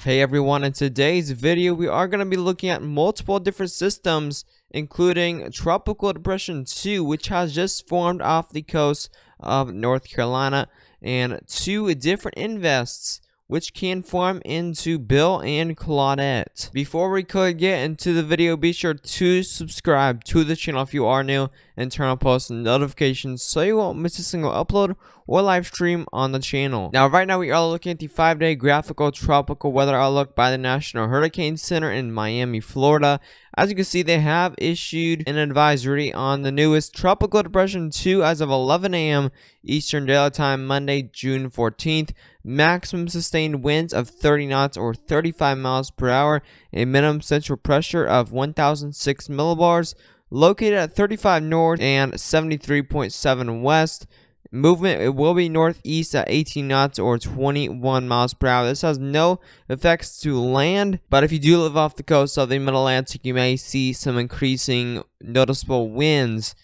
Hey everyone, in today's video we are going to be looking at multiple different systems, including Tropical Depression 2, which has just formed off the coast of North Carolina, and two different invests which can form into Bill and Claudette. Before we could get into the video, be sure to subscribe to the channel if you are new and turn on post notifications so you won't miss a single upload or live stream on the channel. Now, right now we are looking at the 5-day graphical tropical weather outlook by the National Hurricane Center in Miami, Florida. As you can see, they have issued an advisory on the newest Tropical Depression 2 as of 11 a.m. Eastern Daylight Time, Monday, June 14th. Maximum sustained winds of 30 knots or 35 miles per hour. A minimum central pressure of 1006 millibars. Located at 35 north and 73.7 west. Movement, it will be northeast at 18 knots or 21 miles per hour. This has no effects to land, but if you do live off the coast of the Mid-Atlantic, you may see some increasing noticeable winds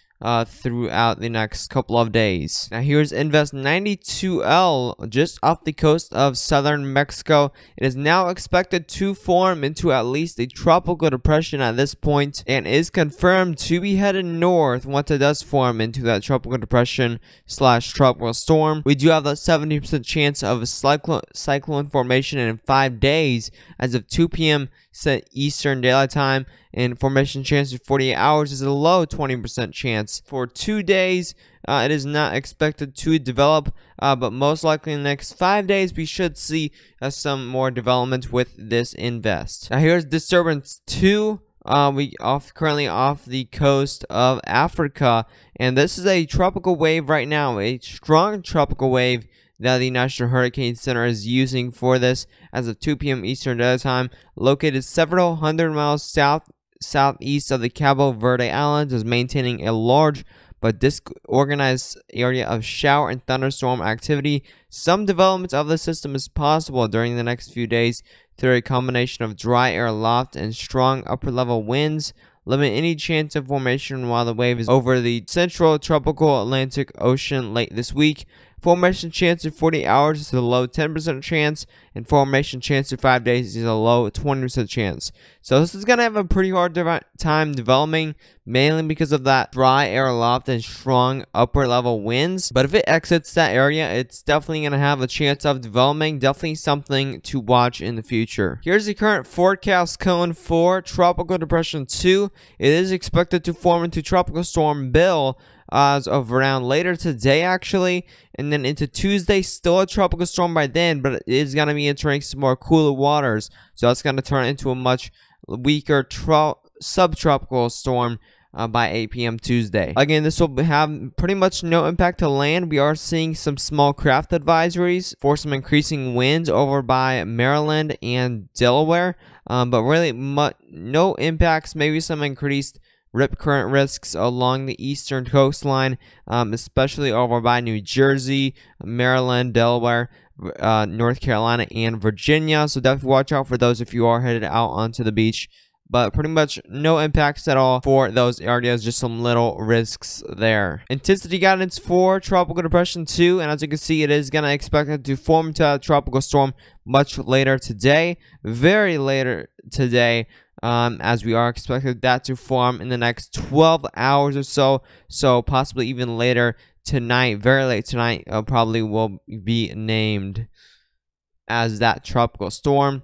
throughout the next couple of days. Now here's Invest 92L just off the coast of southern Mexico. It is now expected to form into at least a tropical depression at this point and is confirmed to be headed north once it does form into that tropical depression / tropical storm. We do have a 70% chance of a cyclone formation in 5 days as of 2 p.m. Eastern Daylight Time, and formation chance for 48 hours is a low 20% chance. For 2 days, it is not expected to develop, but most likely in the next 5 days, we should see some more development with this invest. Now here's Disturbance 2. Currently off the coast of Africa, and this is a tropical wave right now, a strong tropical wave that the National Hurricane Center is using for this as of 2 p.m. Eastern Daylight Time. Located several hundred miles southeast of the Cabo Verde Islands, is maintaining a large but disorganized area of shower and thunderstorm activity. Some development of the system is possible during the next few days through a combination of dry air loft and strong upper level winds, limiting any chance of formation while the wave is over the central tropical Atlantic Ocean late this week. Formation chance in 40 hours is a low 10% chance, and formation chance in 5 days is a low 20% chance. So this is going to have a pretty hard time developing, mainly because of that dry air loft and strong upper level winds. But if it exits that area, it's definitely going to have a chance of developing. Definitely something to watch in the future. Here's the current forecast cone for Tropical Depression 2. It is expected to form into Tropical Storm Bill as of around later today, actually, and then into Tuesday. Still a tropical storm by then, but it is going to be entering some more cooler waters, so that's going to turn into a much weaker subtropical storm by 8 p.m. Tuesday. Again, this will have pretty much no impact to land. We are seeing some small craft advisories for some increasing winds over by Maryland and Delaware, but really no impacts. Maybe some increased rip current risks along the eastern coastline, especially over by New Jersey, Maryland, Delaware, North Carolina, and Virginia. So definitely watch out for those if you are headed out onto the beach. But pretty much no impacts at all for those areas, just some little risks there. Intensity guidance for Tropical Depression 2, and as you can see, it is going to expect it to form to a tropical storm much later today, very later today, as we are expected that to form in the next 12 hours or so, so possibly even later tonight, very late tonight, probably will be named as that tropical storm.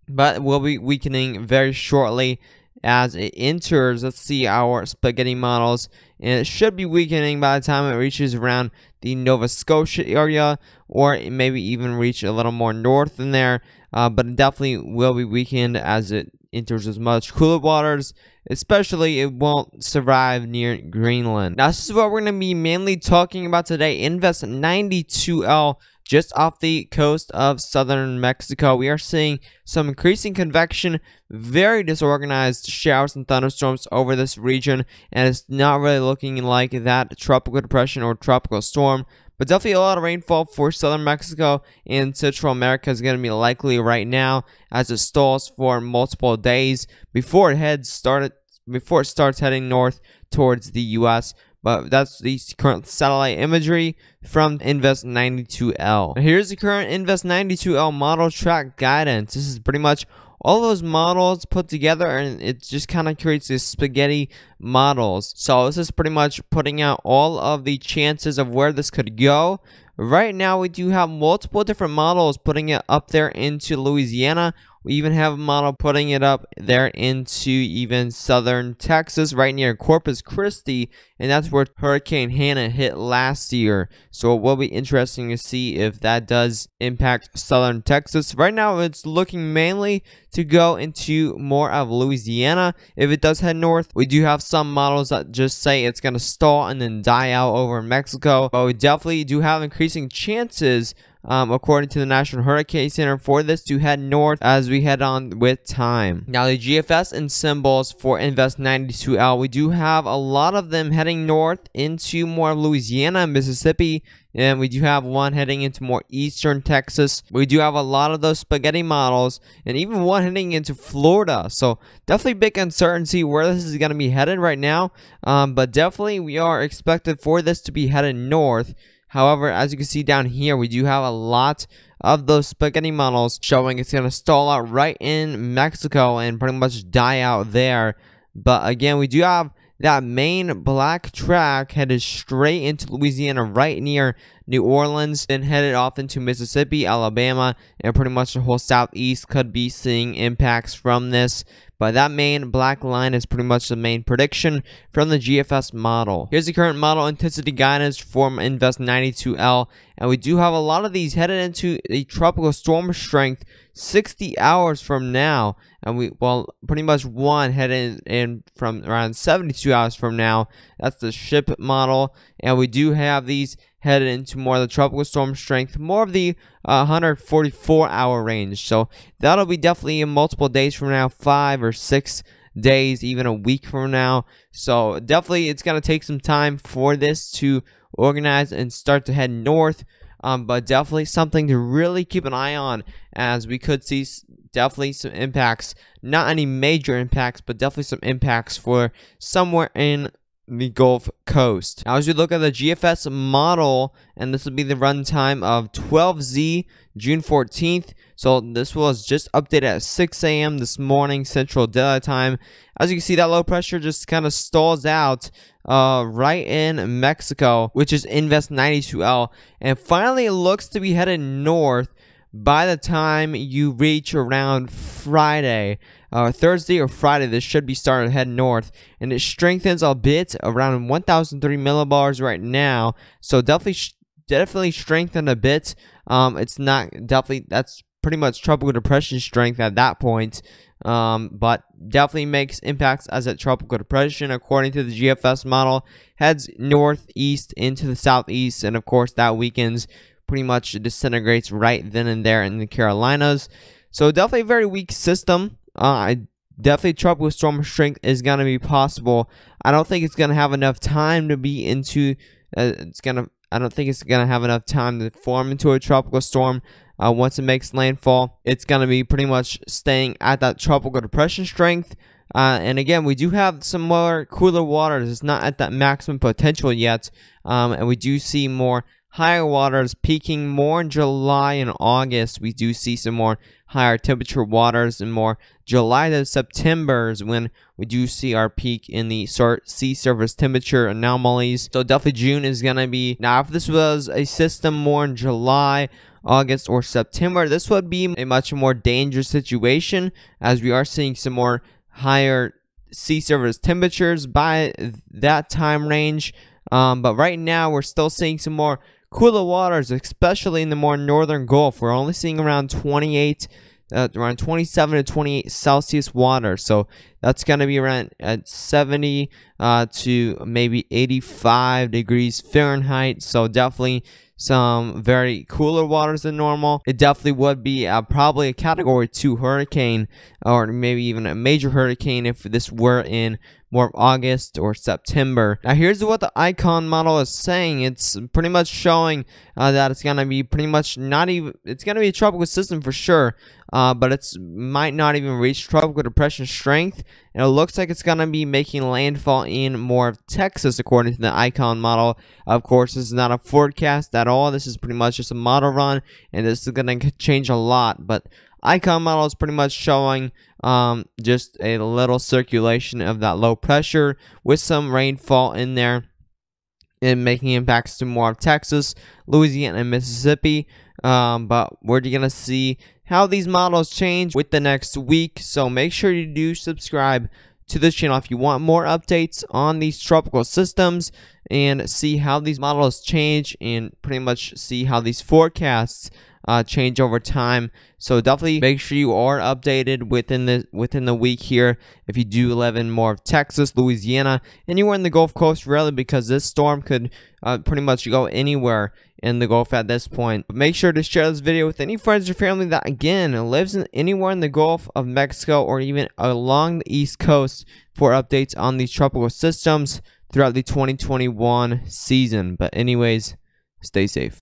But it will be weakening very shortly as it enters. Let's see our spaghetti models, and it should be weakening by the time it reaches around the Nova Scotia area, or maybe even reach a little more north than there, but it definitely will be weakened as it enters as much cooler waters. Especially, it won't survive near Greenland. Now, this is what we're going to be mainly talking about today. Invest 92L just off the coast of southern Mexico. We are seeing some increasing convection, very disorganized showers and thunderstorms over this region, and it's not really looking like that tropical depression or tropical storm. But definitely a lot of rainfall for southern Mexico and Central America is going to be likely right now, as it stalls for multiple days before it starts heading north towards the U.S. but that's the current satellite imagery from Invest 92L. Here's the current Invest 92L model track guidance. This is pretty much all those models put together, and it just kind of creates these spaghetti models. So this is pretty much putting out all of the chances of where this could go. Right now we do have multiple different models putting it up there into Louisiana. We even have a model putting it up there into even southern Texas, right near Corpus Christi, and that's where Hurricane Hannah hit last year. So it will be interesting to see if that does impact southern Texas. Right now, it's looking mainly to go into more of Louisiana. If it does head north, we do have some models that just say it's going to stall and then die out over Mexico, but we definitely do have increasing chances, according to the National Hurricane Center, for this to head north as we head on with time. Now, the GFS and symbols for Invest 92L, we do have a lot of them heading north into more Louisiana and Mississippi, and we do have one heading into more eastern Texas. We do have a lot of those spaghetti models, and even one heading into Florida. So definitely big uncertainty where this is going to be headed right now, but definitely we are expected for this to be headed north. However, as you can see down here, we do have a lot of those spaghetti models showing it's going to stall out right in Mexico and pretty much die out there. But again, we do have that main black track headed straight into Louisiana right near New Orleans, then headed off into Mississippi, Alabama, and pretty much the whole southeast could be seeing impacts from this. But that main black line is pretty much the main prediction from the GFS model. Here's the current model intensity guidance from Invest 92L, and we do have a lot of these headed into a tropical storm strength 60 hours from now, and pretty much one headed in from around 72 hours from now. That's the ship model, and we do have these headed into more of the tropical storm strength, more of the 144-hour range. So that'll be definitely in multiple days from now, 5 or 6 days, even a week from now. So definitely it's going to take some time for this to organize and start to head north. But definitely something to really keep an eye on, as we could see definitely some impacts. Not any major impacts, but definitely some impacts for somewhere in the Gulf Coast. Now, as you look at the GFS model, and this will be the runtime of 12Z, June 14th. So this was just updated at 6 a.m. this morning, Central Daylight Time. As you can see, that low pressure just kind of stalls out right in Mexico, which is Invest 92L. And finally, it looks to be headed north by the time you reach around Friday. Thursday or Friday, this should be starting to head north, and it strengthens a bit around 1,003 millibars right now. So definitely strengthened a bit. It's not definitely, that's pretty much tropical depression strength at that point. But definitely makes impacts as a tropical depression, according to the GFS model, heads northeast into the southeast, and of course that weakens, pretty much disintegrates right then and there in the Carolinas. So definitely a very weak system. Definitely tropical storm strength is going to be possible. I don't think it's going to have enough time to be into I don't think it's going to have enough time to form into a tropical storm. Once it makes landfall, it's going to be pretty much staying at that tropical depression strength. And again, we do have some more cooler waters. It's not at that maximum potential yet. And we do see more higher waters peaking more in July and August. We do see some more higher temperature waters and more July to September is when we do see our peak in the sea surface temperature anomalies. So definitely June is going to be, now if this was a system more in July, August, or September, this would be a much more dangerous situation, as we are seeing some more higher sea surface temperatures by that time range. But right now we're still seeing some more cooler waters, especially in the more northern Gulf. We're only seeing around 27 to 28 Celsius water. So that's going to be around at 70 to maybe 85 degrees Fahrenheit. So definitely some very cooler waters than normal. It definitely would be probably a category 2 hurricane, or maybe even a major hurricane if this were in more of August or September. Now here's what the icon model is saying. It's pretty much showing that it's gonna be pretty much not even, it's gonna be a tropical system for sure, but it's might not even reach tropical depression strength, and it looks like it's gonna be making landfall in more of Texas according to the icon model. Of course, this is not a forecast at all. This is pretty much just a model run, and this is gonna change a lot, but icon model is pretty much showing just a little circulation of that low pressure with some rainfall in there and making impacts to more of Texas, Louisiana, and Mississippi. But we're gonna see how these models change with the next week, so make sure you do subscribe to this channel if you want more updates on these tropical systems and see how these models change and pretty much see how these forecasts change over time. So definitely make sure you are updated within the week here if you do live in more of Texas, Louisiana, anywhere in the Gulf Coast really, because this storm could pretty much go anywhere in the Gulf at this point. But make sure to share this video with any friends or family that again lives anywhere in the Gulf of Mexico or even along the East Coast for updates on these tropical systems throughout the 2021 season. But anyways, stay safe.